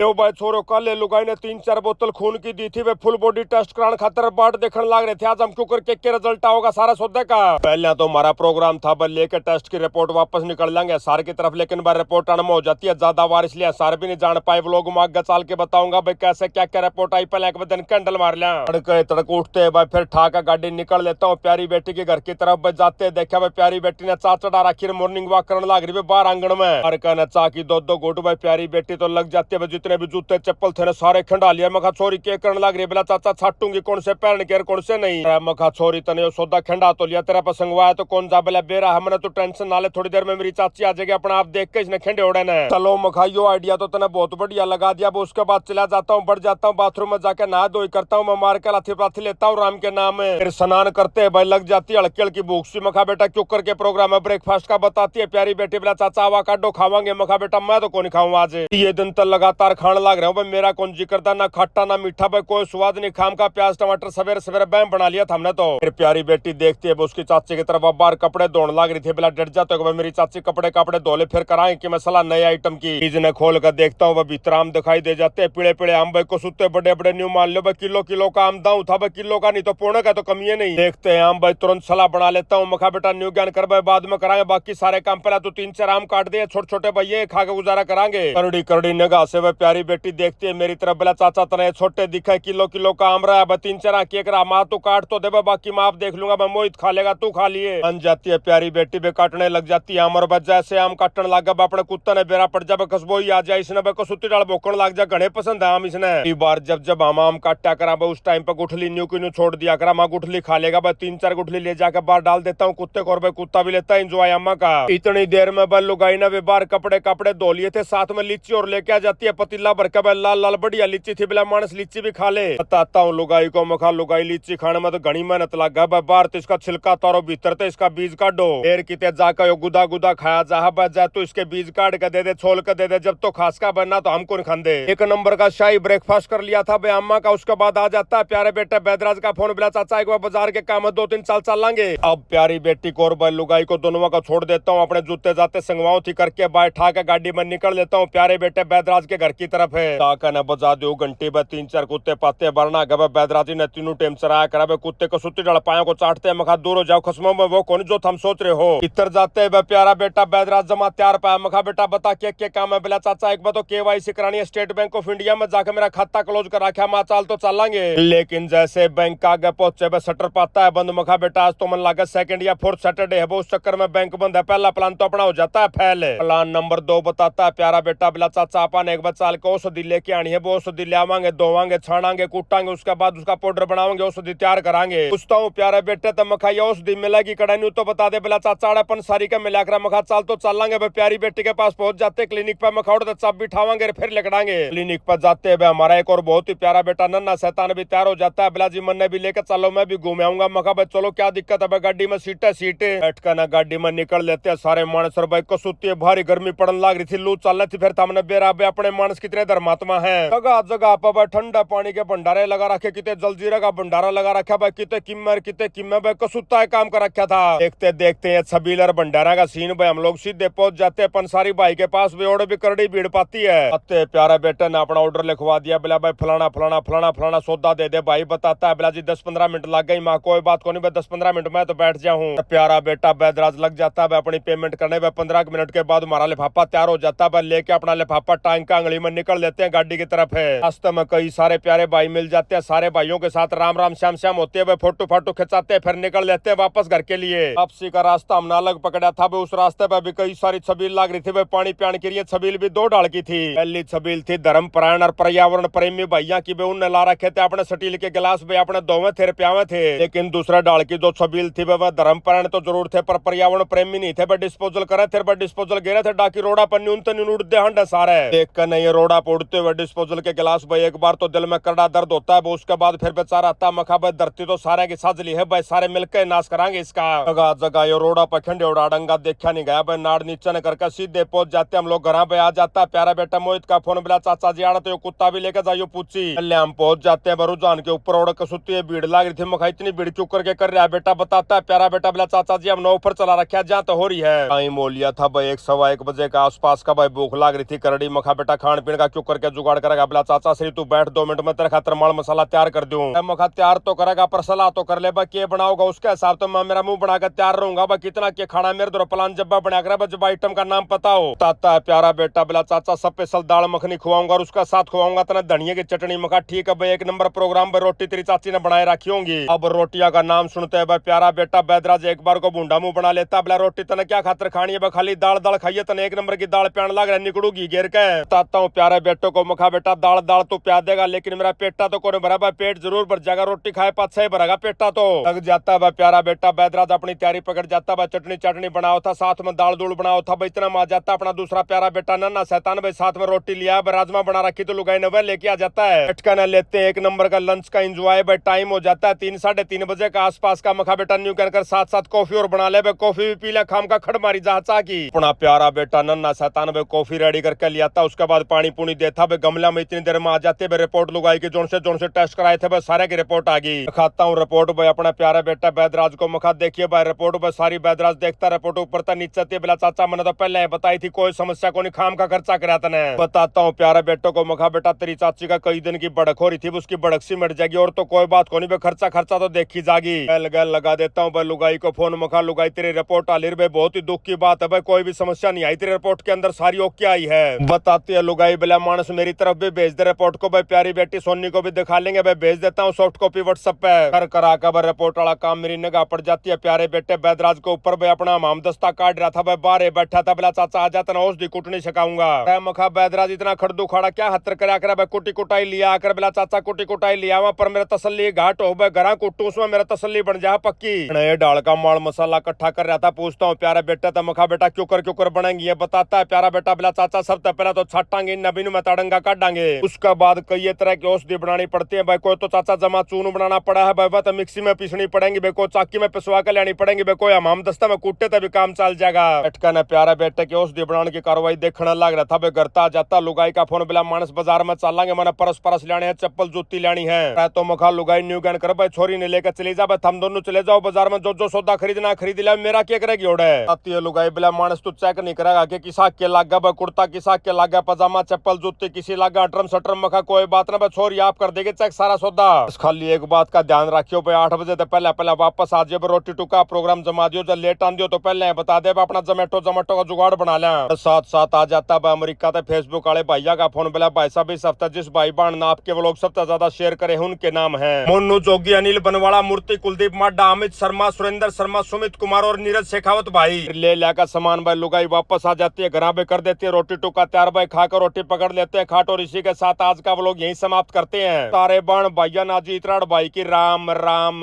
यो भाई छोरो कल लुगाई ने 3-4 बोतल खून की दी थी, वे फुल बॉडी टेस्ट कराने खातर बाट देखने लाग रहे थे। आज हम क्यों के रिजल्ट आओगा सारा सौदे का। पहले तो हमारा प्रोग्राम था लेके टेस्ट की रिपोर्ट वापस निकल लेंगे सार की तरफ, लेकिन बार रिपोर्ट आने में हो जाती है ज्यादा बार, इसलिए सार भी नहीं जान पाए। व्लॉग में आगे चाल के बताऊंगा भाई कैसे क्या क्या रिपोर्ट आई। पहले एक दिन कैंडल मार लिया, तड़के तड़क उठते भाई फिर ठाका गाड़ी निकल लेता हूँ प्यारी बेटी के घर की तरफ। जाते देखा भाई प्यारी बेटी ने चा चढ़ा रखी, मॉर्निंग वॉक करने लग रही है बाहर आंगन में। और कहना चा की दो घुट भाई प्यारी बेटी तो लग जाती है, जितने भी जूते चप्पल थे सारे खंडा लिया। मखा छोरी के करने लग रही है, बोला चाचा छाटूंगी कौन से पहन के कौन से नहीं। मखा छोरी तने सौदा खंडा तो लिया, तेरा पसंद हुआ है तो कौन जा बोला बेरा हमने तो टेंशन ना ले, थोड़ी देर में मेरी चाची आ जाएगी, अपना आप देख के इसने खंडे उड़े ने। चलो मखा यो आइडिया तो तने बहुत बढ़िया लगा दिया। उसके बाद चला जाता हूँ, बढ़ जाता हूँ बाथरूम में जाके नहा धोई करता हूँ, मैं मार के लाथी पाथी लेता हूँ राम के नाम में। फिर स्नान करते भाई लग जाती है हल्की हल्की भूख सी। मखा बेटा क्यों करके प्रोग्राम है ब्रेकफास्ट का बताती है प्यारी बेटी, बोला चाचा अवाकाडो खावांगे। मखा बेटा मैं तो कौन खाऊं आज, ये दिन तो लगातार खाने लग रहा हूँ। मेरा कौन जी करता, ना खट्टा ना मीठा भाई कोई स्वाद नहीं। खाम का प्याज टमाटर सवेरे सवेरे बैम बना लिया था हमने तो। फिर प्यारी बेटी देखती है उसकी चाची की तरफ बाहर कपड़े धोने लग रही थी, बोला डर जाते हो मेरी चाची कपड़े धोले फिर कराएं कि मसला नए आइटम की। चीज ने खोल कर देखता हूँ भीतर आम दिखाई दे जाते हैं, पीड़े पीड़े आम भाई को सुते बड़े बड़े न्यू मान लो भाई किलो का आम दाऊ था भाई, किलो का नहीं तो पौने का तो कमी है नहीं। देखते हैं आम भाई तुरंत सलाह बना लेता हूँ। मखा बेटा न्यू ज्ञान कर भाई बाद में कराएंगे बाकी सारे काम, पहला तो 3-4 आम काट दे छोटे छोटे भैया खा के गुजारा कराएंगे। करड़ी करड़ी निगाह से वह प्यारी बेटी देखती है मेरी तरफ, बोला चाचा तने छोटे दिखा किलो का आम रहा है 3-4 आंखें करा माँ तो काट तो दे बाकी मैं आप देख लूंगा, मैं मोहित खा लेगा तू खा लिए। बन जाती है प्यारी बेटी भी काटने लग जाती है आम, और बस जैसे आम काटने लगा अपने कुत्ता ने बेरा पड़ जाए खसबो ही आ जाए, इसने कसुती डाल बोकन लग जाए। घने पसंद है आम इसने। एक बार जब आम काटा करा उस टाइम पर गुठली न्यू की न्यू छोड़ दिया करा, माँ गुठली खा लेगा भाई 3-4 गुठली ले जाकर बाहर डाल देता हूँ कुत्ते को, और भाई कुत्ता भी लेता है इंजॉय अम्मा का। इतनी देर में भाई लुगाई ने भी बाहर कपड़े धो लिए थे, साथ में लीची और लेके आ जाती है पतीला भर के। लाल लाल बढ़िया लीची थी, बोला मानस लीची भी खा ले। बताता हूँ लुगाई को, मखा लुगाई लीची खाने में तो घनी मेहनत लगा भाई। बाहर तो इसका छिलका तारो, भीतर तो इसका बीज काटो। फिर किते जाकर गुदा गुदा खाया जा जाए तो इसके बीज काट के दे दे, छोल के दे दे, जब तो खास का बनना तो हमको नहीं खांदे। एक नंबर का शाही ब्रेकफास्ट कर लिया था भाई अम्मा का। उसके बाद आ जाता है प्यारे बेटे बैदराज का फोन, बोला चाचा एक बार बाजार के काम 2-3 साल चल लांगे। अब प्यारी बेटी को और भाई लुगाई को दोनों का छोड़ देता हूँ, अपने जूते जाते संगवाओ थी करके बैठा के गाड़ी में निकल लेता हूँ प्यारे बेटे बैदराज के घर की तरफ है। न बजा दो घंटे में 3-4 कुत्ते पाते भरना गए बैदराजी ने तीनों टाइम चराया करा। कुत्ते को सुती डल पाया को चाटते मखा दूर हो जाओ खसमों में वो कौन जो हम सोच रहे हो। इतर जाते है प्यारा बेटा बैदराज जमा तैयार पाया। मखा बेटा बता के काम है, बोला चाचा एक बार तो KYC करानी है स्टेट बैंक ऑफ इंडिया में, जाकर मेरा खाता क्लोज कर रखा माँ चाल तो चलेंगे। लेकिन जैसे बैंक आगे पहुंचे शटर पाता है बंद। मखा बेटा आज तो मन लगा 2nd या 4th सैटरडे है, उस चक्कर में बैंक बंद है। पहला प्लान तो अपना हो जाता है फेल। प्लान नंबर 2 बताता है प्यारा बेटा, बोला चाचा अपन एक बार चाल के औषधि लेके आनी है, वो औषधि ले आवांगे, धोवांगे, छाणांगे, कूटांगे, उसके बाद उसका पाउडर बनावांगे, औषधि तैयार करांगे। पूछता हूँ प्यारे बेटे तो मखा ये औषधि मिलेगी कड़ाई तो बता दे। बोला चाचा अपन सारी का मिला कर मखा चाल तो चलेंगे। प्यारी बेटी के पास पहुंच जाते क्लिनिक पे, मखा उड़ते चाप बिठावांगे फिर लेकड़ांगे। क्लिनिक पर जाते हैं हमारा एक और बहुत ही प्यारा बेटा नन्ना शैतान भी तैयार हो जाता है, बोला जी मन भी लेकर चलो मैं भी घूम आऊंगा। मखा भाई चलो क्या दिक्कत है, गाड़ी में सीटे बैठ कर ना गाड़ी में निकल लेते हैं सारे मानस। और भाई को सुती है भारी गर्मी पड़ने लग रही थी, लू चल रही थी। फिर हमने बेरा अपने मानस कितने धर्मात्मा है, जगह जगह पर ठंडा पानी के भंडारे लगा रखे, कितने जलजीरा का भंडारा लगा रखा भाई, कितने किम्मर भाई कसुत्ता है काम कर रखा था। देखते देखते हैं छबीलर भंडारा का सीन भाई, हम लोग सीधे पहुंच जाते हैं पंसारी भाई के पास भी, और भी करड़ी भीड़ पाती है। अत्ते प्यारा बेटे ने अपना ऑर्डर लिखवा दिया, बोला भाई फलाना सौदा दे दे भाई। बताता है बोला जी 10-15 मिनट लग गई। माँ कोई बात को नहीं भाई 10-15 मिनट में तो बैठ जाऊँ। प्यारा बेटा बैदराज लग जाता है अपनी पेमेंट करने में। 15 मिनट के बाद हमारा लिफाफा तैयार हो जाता है, लेके अपना लिफाफा टांग का अंगली में निकल लेते हैं गाड़ी की तरफ है। रास्ते में कई सारे प्यारे भाई मिल जाते हैं, सारे भाइयों के साथ राम श्याम होते हैं, फोटो फाटो खिंचाते हैं, फिर निकल लेते हैं वापस घर के लिए। वापसी का रास्ता हमने अलग पकड़ा था, उस रास्ते पे भी कई सारी छबील लग रही थी, पानी पियाने के लिए छबील भी 2 डाल की थी। पहली छबील थी धर्मपरायण और पर्यावरण प्रेमी भैया की, उनने ला रखे थे अपने स्टील के गिलास भी अपने दोवे थे प्यावे थे। लेकिन दूसरा डाल की जो छबील थी वह धर्मपरायण तो जरूर थे पर पर्यावरण प्रेमी नहीं थे। डिस्पोजल करे थे, डिस्पोजल गिरे थे डाकी रोड़ा पर न्यूनतम उड़ते हंडे सारे देख कर नहीं रोड़ा उड़ते हुए डिस्पोजल के गिलास भाई एक बार तो दिल में कड़ा दर्द होता है। उसके बाद फिर बेचारा आता मखा भाई धरती तो सारे की साजली है भाई, सारे मिलकर नाश कराएंगे इसका। जगह जगह ये रोड़ा पर खंडे उड़ा डंगा देखा नहीं गया भाई, नाड़ नीचे न करके सीधे पहुंच जाते हम लोग घर पे। आ जाता प्यारा बेटा मोहित का फोन, बोला चाचा जी आड़ा तो कुत्ता भी लेकर जाइयो पूछी। पहले हम पहुंच जाते हैं रुझान के ऊपर, और कसुती है भीड़ लग रही थी। मखा इतनी भीड़ चुक करके कर रहा है बेटा। बताता है प्यारा बेटा, बोला चाचा जी हमने ऑफर चला रखा जहाँ तो हो रही है। टाइम हो लिया था भाई 1-1:15 बजे का आसपास का भाई, भूख लग रही थी करड़ी। मखा बेटा खान पीने का क्यों करके जुगाड़ करेगा? बोला चाचा श्री तू बैठ 2 मिनट में तेरे खातर माल मसाला तैयार कर दूं। मखा तैयार तो करेगा पर सलाह तो कर ले बा के बनाओगा उसके हिसाब तो मैं मेरा मुंह बना कर तैयार रहूंगा बा कितना के खाना मेरे दो प्लान जब बना कर जब आइटम का नाम पता हो। ताता है प्यारा बेटा बोला चाचा स्पेशल दाल मखनी खुआऊंगा और उसका साथ खुआऊंगा तना धनिया की चटनी। मखा ठीक है भाई 1 नंबर प्रोग्राम पर रोटी तेरी चाची ने बनाए रखी होंगी। अब रोटिया का नाम सुनते है भाई प्यारा बेटा बैदराज एक बार को भूडा मुंह बना लेता। बोला रोटी तने क्या खातर खानी है? खाली दाल दाल खाइए तने 1 नंबर की दाल प्यान लग रहा है निकड़ूगी घेर के। बताता हूँ प्यारे बेटो को मखा बेटा दाल दाल तो प्या देगा लेकिन मेरा पेटा तो कोने भरा भाई पेट जरूर भर जाएगा। रोटी खाए 5-6 भरेगा पेटा तो लग जाता है प्यारा बेटा। बैदराज अपनी तैयारी पकड़ जाता है। चटनी चटनी बनाओ था साथ में दाल दूल बनाओ था भाई इतना मा जाता अपना दूसरा प्यारा बेटा नन्ना शैतान भाई साथ में रोटी लिया राजमा बना रखी तो लुगाई नवे लेके आ जाता है। अटकाना लेते हैं 1 नंबर का लंच का एंजॉय भाई टाइम हो जाता है 3-3:30 बजे का आसपास का। मखा बेटा न्यू कहकर साथ साथ कॉफी और बना ले कॉफी भी पी ले खाम का खड़ मारी जहाँ चा की। अपना प्यारा बेटा नन्ना शैतान भाई कॉफी रेडी करके लिया था। उसके बाद पानी पुनी देता भाई गमला में इतनी देर में आ जाते भाई रिपोर्ट लुगाई की जोन से टेस्ट कराए थे भाई सारे की रिपोर्ट आ गई। खाता हूँ रिपोर्ट भाई अपना प्यारा बेटा बैदराज को। मखा देखिए भाई रिपोर्ट भाई सारी बैदराज देखता रिपोर्ट ऊपर तक नीचे थी। बोला चाचा मैंने तो पहले बताई थी कोई समस्या को नहीं खाम का खर्चा करा तने। बताता हूँ प्यारे बेटो को। मखा बेटा तेरी चाची का कई दिन की बड़क हो रही थी उसकी बड़क सी मिट जाएगी और तो कोई बात को नहीं खर्चा खर्चा तो देखी जागी। गल लगा देता हूँ भाई लुगाई को फोन। मखा लुगाई तेरी रिपोर्ट आली भाई बहुत ही दुख की बात है भाई कोई भी समस्या नहीं आई तेरी रिपोर्ट के अंदर सारी ओके आई है। बताती है लुगाई बोला मानस मेरी तरफ भी भेज दे रिपोर्ट को भाई प्यारी बेटी सोनी को भी दिखा लेंगे भाई भेज देता हूँ सॉफ्ट कॉपी व्हाट्सएप पे कर करा कर भाई रिपोर्ट वाला काम मेरी निगाह पड़ जाती है। प्यारे बेटे बैदराज के ऊपर भाई अपना मामदस्ता काट रहा था भाई बाहर बैठा था। बोला चाचा आ जाता ना औषधि कुटनी सिखाऊंगा। मखा बैदराज इतना खड़दू खाड़ा क्या हत्र करा कर भाई कुटी कुटाई लिया आकर। बोला चाचा कुटी कुटाई लिया वहां पर मेरा तसल्ली घाट हो भाई घर कुटू उसमें मेरा तसल्ली बन जा पक्की। ये डाल का माल मसाला इकट्ठा कर रहा था। पूछता हूँ प्यारे बेटे तो मखा बेटा क्यों कर बनाएंगे ये बताता है प्यारा बेटा। बोला चाचा सबसे पहले तो छाटांगे नबीन में ताड़ंगा काटांगे उसके बाद कई तरह की औषधि बनानी पड़ती है भाई। कोई तो चाचा जमा चून बनाना पड़ा है भाई तो मिक्सी में पीसनी पड़ेंगी भाई कोई चाकी में पिसवा के लेनी पड़ेंगी भाई कोई हमाम दस्ता में कूटे तभी काम चल जाएगा। अटका ने प्यारे बेटे की औषधि बनाने की कार्रवाई देखने लग रहा था भाई करता जाता लुगाई का फोन। बोला मानस बाजार में चलेंगे मैंने परस लेने हैं चप्पल जूती लेनी है। तो मखा लुगाई न्यू गन कर भाई छोरी ने लेकर चली जा भाई हम दोनों चले जाओ बाजार में जो सौदा खरीदना खरीद लिया मेरा क्या करेगी ओढ़े आती है लुगाई। बोला मानस तू चेक नहीं करेगा कि किसा के लागा भाई कुर्ता किसा के लागा पजामा चप्पल जूती किसी लागा अटरम सटरम। मखा कोई बात ना भाई छोरी आप कर देगी चेक सारा सौदा। खाली एक बात का ध्यान रखियो भाई 8 बजे तो पहले वापस आ जाओ रोटी टुका प्रोग्राम जमा दियो जब लेट आन दियो तो पहले बता दे अपना जोमेटो का जुगाड़ बना लिया। साथ आ जाता है अमेरिका से फेसबुक वाले भैया का फोन। बोला भाई साहब इस हफ्ते जिस भाई बहन ने आपके व्लॉग सबसे ज्यादा शेयर करे उनके नाम है मोनू जोगी अनिल बनवाड़ा मूर्ति कुलदीप माड्डा अमित शर्मा सुरेंद्र शर्मा सुमित कुमार और नीरज शेखावत भाई। ले लेकर सामान भाई लुगाई वापस आ जाती है घर पे कर देती है रोटी टुका तैयार भाई खाकर रोटी पकड़ लेते हैं खाट। और इसी के साथ आज का व्लॉग यही समाप्त करते हैं। तारे बाण भैया नाजी इतराड़ भाई की राम राम।